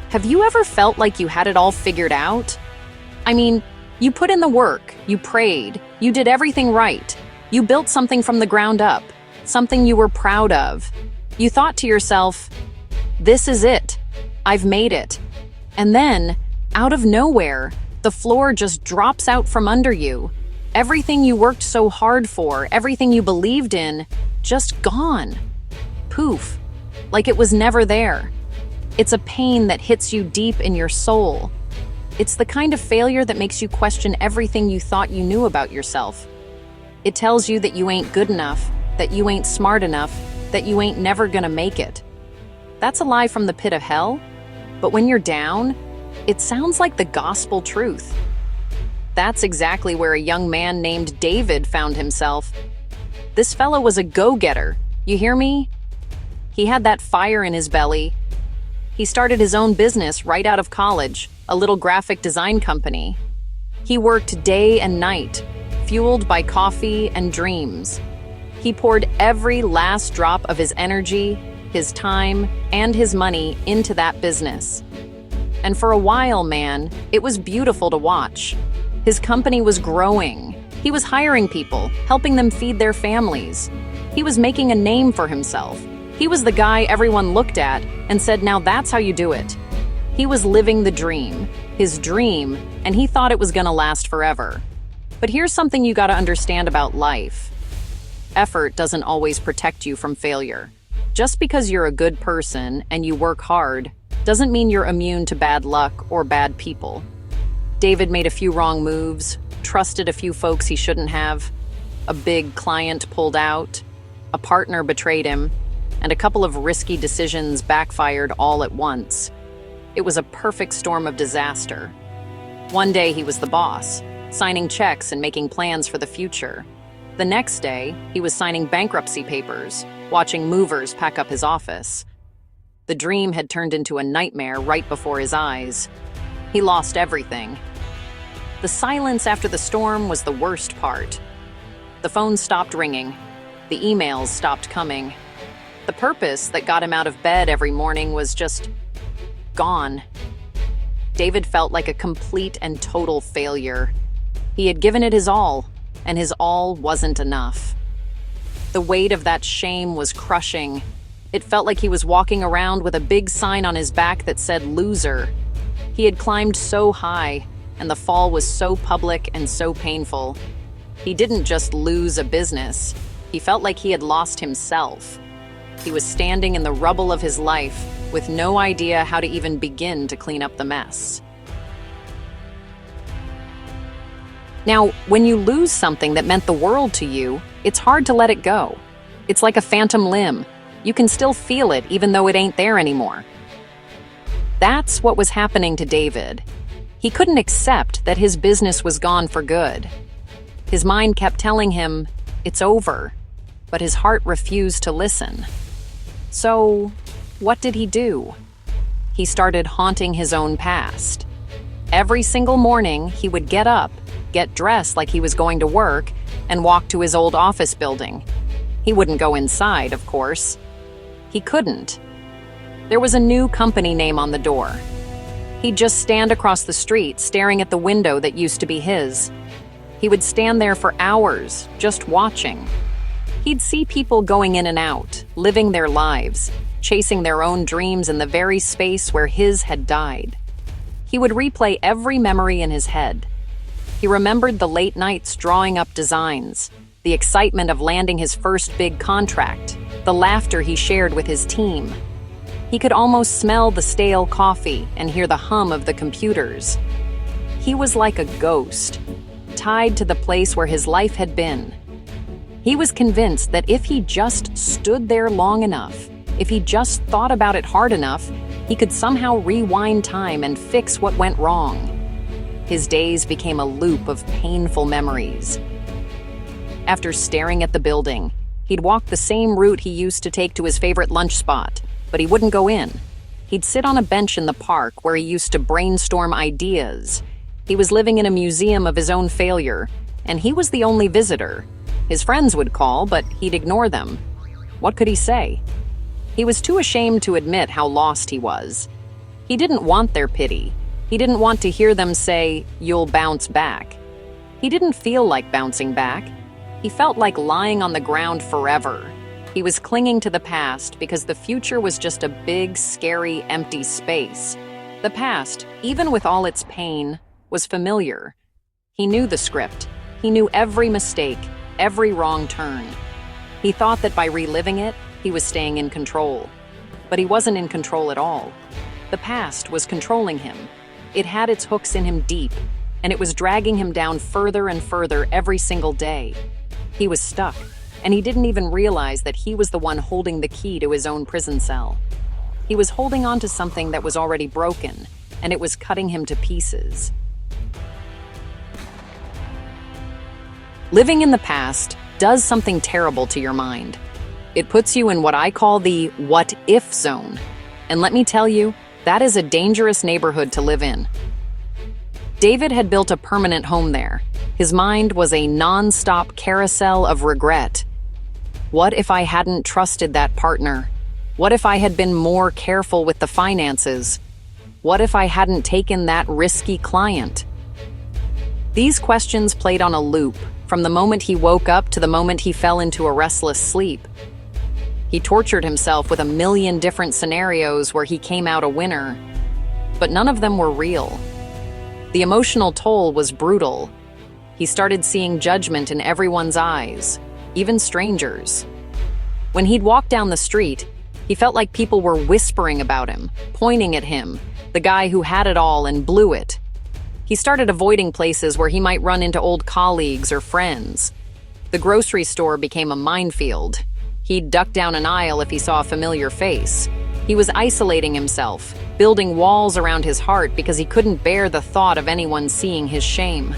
Have you ever felt like you had it all figured out? I mean, you put in the work, you prayed, you did everything right. You built something from the ground up, something you were proud of. You thought to yourself, this is it. I've made it. And then, out of nowhere, the floor just drops out from under you. Everything you worked so hard for, everything you believed in, just gone. Poof. Like it was never there. It's a pain that hits you deep in your soul. It's the kind of failure that makes you question everything you thought you knew about yourself. It tells you that you ain't good enough, that you ain't smart enough, that you ain't never gonna make it. That's a lie from the pit of hell, but when you're down, it sounds like the gospel truth. That's exactly where a young man named David found himself. This fellow was a go-getter, you hear me? He had that fire in his belly. He started his own business right out of college, a little graphic design company. He worked day and night, fueled by coffee and dreams. He poured every last drop of his energy, his time, and his money into that business. And for a while, man, it was beautiful to watch. His company was growing. He was hiring people, helping them feed their families. He was making a name for himself. He was the guy everyone looked at and said, now that's how you do it. He was living the dream, his dream, and he thought it was gonna last forever. But here's something you gotta understand about life. Effort doesn't always protect you from failure. Just because you're a good person and you work hard doesn't mean you're immune to bad luck or bad people. David made a few wrong moves, trusted a few folks he shouldn't have, a big client pulled out, a partner betrayed him, and a couple of risky decisions backfired all at once. It was a perfect storm of disaster. One day he was the boss, signing checks and making plans for the future. The next day, he was signing bankruptcy papers, watching movers pack up his office. The dream had turned into a nightmare right before his eyes. He lost everything. The silence after the storm was the worst part. The phone stopped ringing. The emails stopped coming. The purpose that got him out of bed every morning was just gone. David felt like a complete and total failure. He had given it his all, and his all wasn't enough. The weight of that shame was crushing. It felt like he was walking around with a big sign on his back that said loser. He had climbed so high, and the fall was so public and so painful. He didn't just lose a business. He felt like he had lost himself. He was standing in the rubble of his life with no idea how to even begin to clean up the mess. Now, when you lose something that meant the world to you, it's hard to let it go. It's like a phantom limb. You can still feel it even though it ain't there anymore. That's what was happening to David. He couldn't accept that his business was gone for good. His mind kept telling him, it's over, but his heart refused to listen. So, what did he do? He started haunting his own past. Every single morning, he would get up, get dressed like he was going to work, and walk to his old office building. He wouldn't go inside, of course. He couldn't. There was a new company name on the door. He'd just stand across the street, staring at the window that used to be his. He would stand there for hours, just watching. He'd see people going in and out, living their lives, chasing their own dreams in the very space where his had died. He would replay every memory in his head. He remembered the late nights drawing up designs, the excitement of landing his first big contract, the laughter he shared with his team. He could almost smell the stale coffee and hear the hum of the computers. He was like a ghost, tied to the place where his life had been. He was convinced that if he just stood there long enough, if he just thought about it hard enough, he could somehow rewind time and fix what went wrong. His days became a loop of painful memories. After staring at the building, he'd walk the same route he used to take to his favorite lunch spot, but he wouldn't go in. He'd sit on a bench in the park where he used to brainstorm ideas. He was living in a museum of his own failure, and he was the only visitor. His friends would call, but he'd ignore them. What could he say? He was too ashamed to admit how lost he was. He didn't want their pity. He didn't want to hear them say, "You'll bounce back." He didn't feel like bouncing back. He felt like lying on the ground forever. He was clinging to the past because the future was just a big, scary, empty space. The past, even with all its pain, was familiar. He knew the script. He knew every mistake, every wrong turn. He thought that by reliving it, he was staying in control. But he wasn't in control at all. The past was controlling him. It had its hooks in him deep, and it was dragging him down further and further every single day. He was stuck, and he didn't even realize that he was the one holding the key to his own prison cell. He was holding on to something that was already broken, and it was cutting him to pieces. Living in the past does something terrible to your mind. It puts you in what I call the what-if zone. And let me tell you, that is a dangerous neighborhood to live in. David had built a permanent home there. His mind was a non-stop carousel of regret. What if I hadn't trusted that partner? What if I had been more careful with the finances? What if I hadn't taken that risky client? These questions played on a loop, from the moment he woke up to the moment he fell into a restless sleep. He tortured himself with a million different scenarios where he came out a winner, but none of them were real. The emotional toll was brutal. He started seeing judgment in everyone's eyes, even strangers. When he'd walk down the street, he felt like people were whispering about him, pointing at him, the guy who had it all and blew it. He started avoiding places where he might run into old colleagues or friends. The grocery store became a minefield. He'd duck down an aisle if he saw a familiar face. He was isolating himself, building walls around his heart because he couldn't bear the thought of anyone seeing his shame.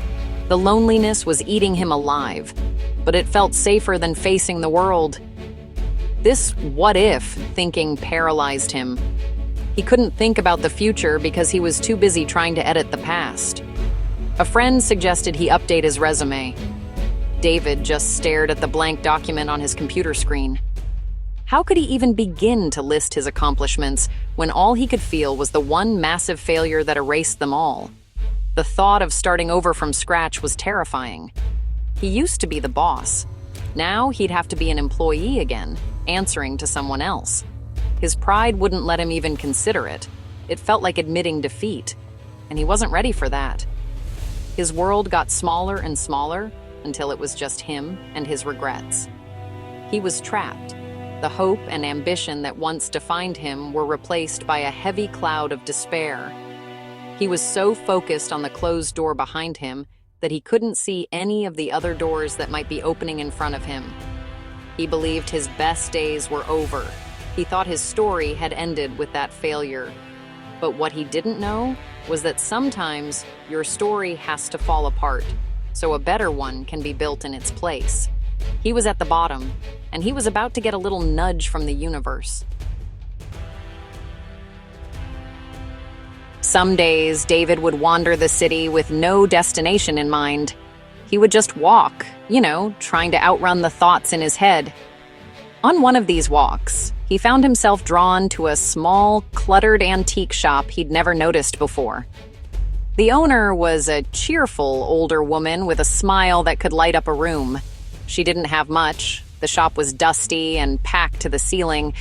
The loneliness was eating him alive, but it felt safer than facing the world. This what-if thinking paralyzed him. He couldn't think about the future because he was too busy trying to edit the past. A friend suggested he update his resume. David just stared at the blank document on his computer screen. How could he even begin to list his accomplishments when all he could feel was the one massive failure that erased them all? The thought of starting over from scratch was terrifying. He used to be the boss. Now he'd have to be an employee again, answering to someone else. His pride wouldn't let him even consider it. It felt like admitting defeat, and he wasn't ready for that. His world got smaller and smaller until it was just him and his regrets. He was trapped. The hope and ambition that once defined him were replaced by a heavy cloud of despair. He was so focused on the closed door behind him that he couldn't see any of the other doors that might be opening in front of him. He believed his best days were over. He thought his story had ended with that failure. But what he didn't know was that sometimes your story has to fall apart, so a better one can be built in its place. He was at the bottom, and he was about to get a little nudge from the universe. Some days, David would wander the city with no destination in mind. He would just walk, trying to outrun the thoughts in his head. On one of these walks, he found himself drawn to a small, cluttered antique shop he'd never noticed before. The owner was a cheerful older woman with a smile that could light up a room. She didn't have much. The shop was dusty and packed to the ceiling,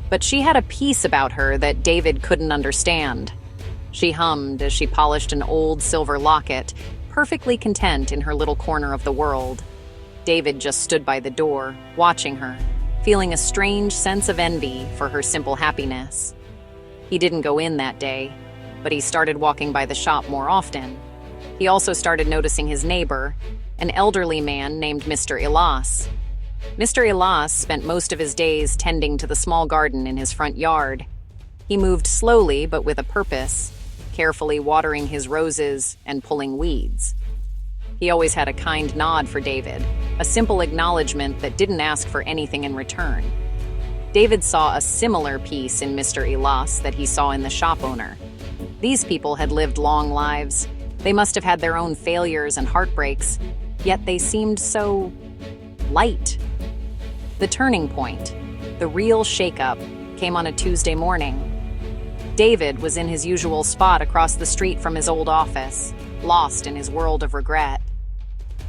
but she had a peace about her that David couldn't understand. She hummed as she polished an old silver locket, perfectly content in her little corner of the world. David just stood by the door, watching her, feeling a strange sense of envy for her simple happiness. He didn't go in that day, but he started walking by the shop more often. He also started noticing his neighbor, an elderly man named Mr. Ilas. Mr. Ilas spent most of his days tending to the small garden in his front yard. He moved slowly but with a purpose, carefully watering his roses and pulling weeds. He always had a kind nod for David, a simple acknowledgement that didn't ask for anything in return. David saw a similar peace in Mr. Ilas that he saw in the shop owner. These people had lived long lives. They must have had their own failures and heartbreaks, yet they seemed so light. The turning point, the real shakeup, came on a Tuesday morning. David was in his usual spot across the street from his old office, lost in his world of regret.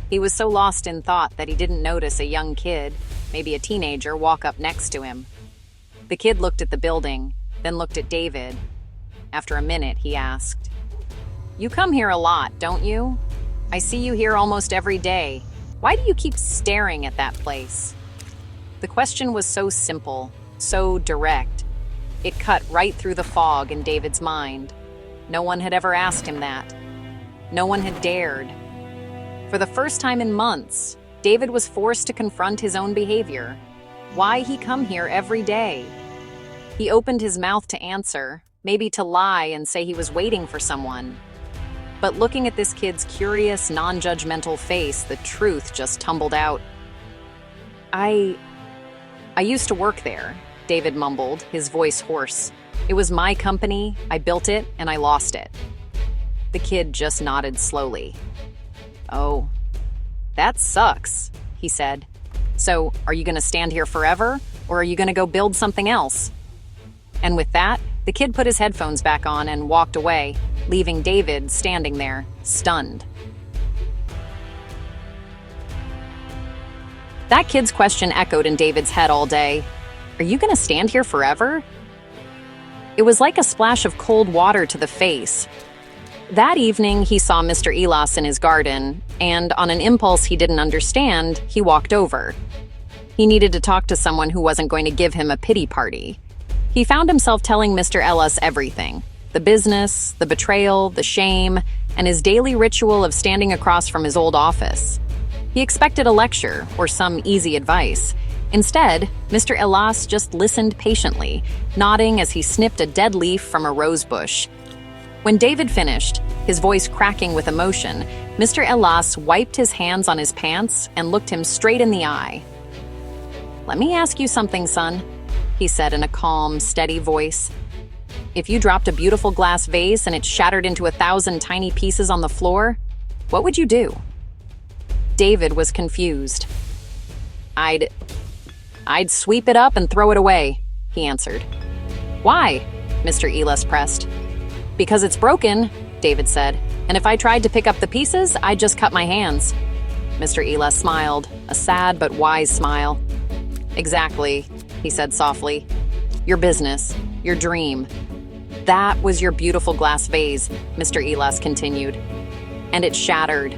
He was so lost in thought that he didn't notice a young kid, maybe a teenager, walk up next to him. The kid looked at the building, then looked at David. After a minute, he asked, "You come here a lot, don't you? I see you here almost every day. Why do you keep staring at that place?" The question was so simple, so direct. It cut right through the fog in David's mind. No one had ever asked him that. No one had dared. For the first time in months, David was forced to confront his own behavior. Why he come here every day? He opened his mouth to answer, maybe to lie and say he was waiting for someone. But looking at this kid's curious, non-judgmental face, the truth just tumbled out. I used to work there," David mumbled, his voice hoarse. "It was my company, I built it, and I lost it." The kid just nodded slowly. "Oh, that sucks," he said. "So, are you gonna stand here forever, or are you gonna go build something else?" And with that, the kid put his headphones back on and walked away, leaving David standing there, stunned. That kid's question echoed in David's head all day. Are you gonna stand here forever? It was like a splash of cold water to the face. That evening, he saw Mr. Elas in his garden, and on an impulse he didn't understand, he walked over. He needed to talk to someone who wasn't going to give him a pity party. He found himself telling Mr. Elas everything: the business, the betrayal, the shame, and his daily ritual of standing across from his old office. He expected a lecture or some easy advice. Instead, Mr. Elas just listened patiently, nodding as he snipped a dead leaf from a rose bush. When David finished, his voice cracking with emotion, Mr. Elas wiped his hands on his pants and looked him straight in the eye. "Let me ask you something, son," he said in a calm, steady voice. "If you dropped a beautiful glass vase and it shattered into 1,000 tiny pieces on the floor, what would you do?" David was confused. I'd sweep it up and throw it away," he answered. "Why?" Mr. Elas pressed. "Because it's broken," David said, "and if I tried to pick up the pieces, I'd just cut my hands." Mr. Elas smiled, a sad but wise smile. "Exactly," he said softly. "Your business, your dream. That was your beautiful glass vase," Mr. Elas continued. "And it shattered.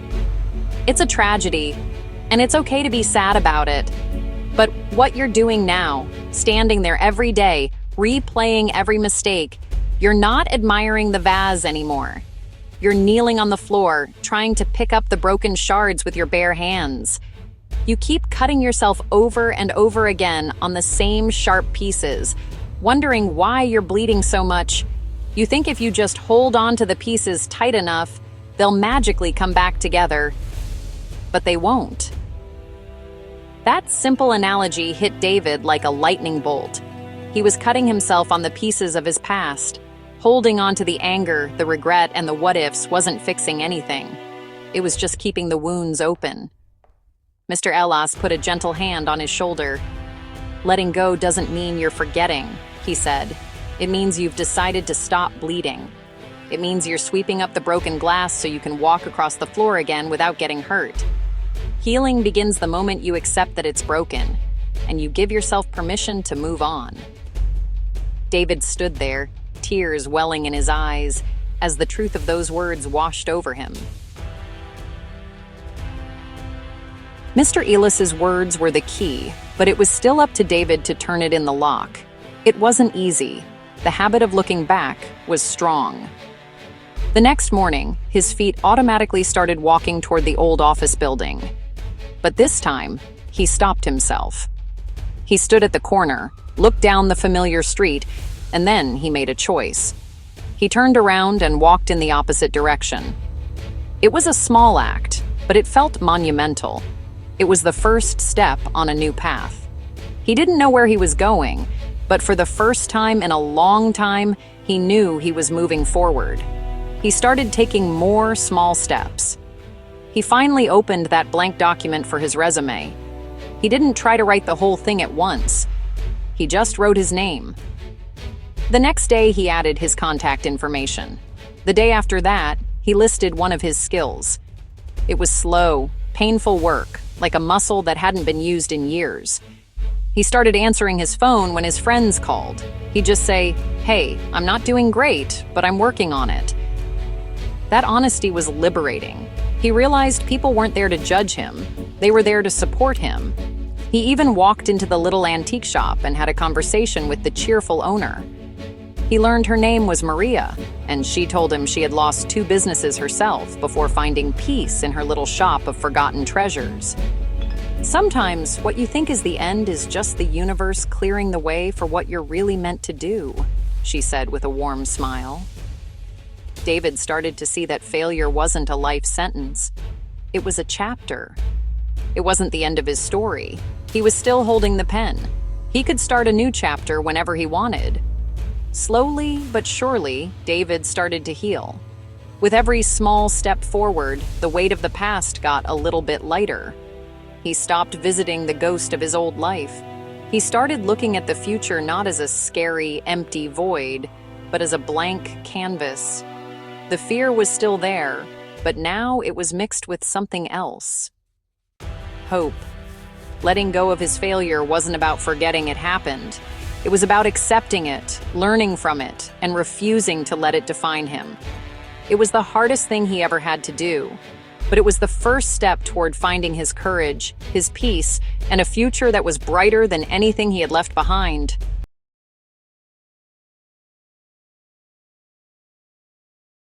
It's a tragedy, and it's okay to be sad about it. But what you're doing now, standing there every day, replaying every mistake, you're not admiring the vase anymore. You're kneeling on the floor, trying to pick up the broken shards with your bare hands. You keep cutting yourself over and over again on the same sharp pieces, wondering why you're bleeding so much. You think if you just hold on to the pieces tight enough, they'll magically come back together. But they won't." That simple analogy hit David like a lightning bolt. He was cutting himself on the pieces of his past. Holding on to the anger, the regret, and the what-ifs wasn't fixing anything. It was just keeping the wounds open. Mr. Elas put a gentle hand on his shoulder. "Letting go doesn't mean you're forgetting," he said. "It means you've decided to stop bleeding. It means you're sweeping up the broken glass so you can walk across the floor again without getting hurt. Healing begins the moment you accept that it's broken, and you give yourself permission to move on." David stood there, tears welling in his eyes, as the truth of those words washed over him. Mr. Elas's words were the key, but it was still up to David to turn it in the lock. It wasn't easy. The habit of looking back was strong. The next morning, his feet automatically started walking toward the old office building. But this time, he stopped himself. He stood at the corner, looked down the familiar street, and then he made a choice. He turned around and walked in the opposite direction. It was a small act, but it felt monumental. It was the first step on a new path. He didn't know where he was going, but for the first time in a long time, he knew he was moving forward. He started taking more small steps. He finally opened that blank document for his resume. He didn't try to write the whole thing at once. He just wrote his name. The next day, he added his contact information. The day after that, he listed one of his skills. It was slow, painful work, like a muscle that hadn't been used in years. He started answering his phone when his friends called. He'd just say, "Hey, I'm not doing great, but I'm working on it." That honesty was liberating. He realized people weren't there to judge him. They were there to support him. He even walked into the little antique shop and had a conversation with the cheerful owner. He learned her name was Maria, and she told him she had lost 2 businesses herself before finding peace in her little shop of forgotten treasures. Sometimes what you think is the end is just the universe clearing the way for what you're really meant to do, she said with a warm smile. David started to see that failure wasn't a life sentence. It was a chapter. It wasn't the end of his story. He was still holding the pen. He could start a new chapter whenever he wanted. Slowly but surely, David started to heal. With every small step forward, the weight of the past got a little bit lighter. He stopped visiting the ghost of his old life. He started looking at the future not as a scary, empty void, but as a blank canvas. The fear was still there, but now it was mixed with something else. Hope. Letting go of his failure wasn't about forgetting it happened. It was about accepting it, learning from it, and refusing to let it define him. It was the hardest thing he ever had to do, but it was the first step toward finding his courage, his peace, and a future that was brighter than anything he had left behind.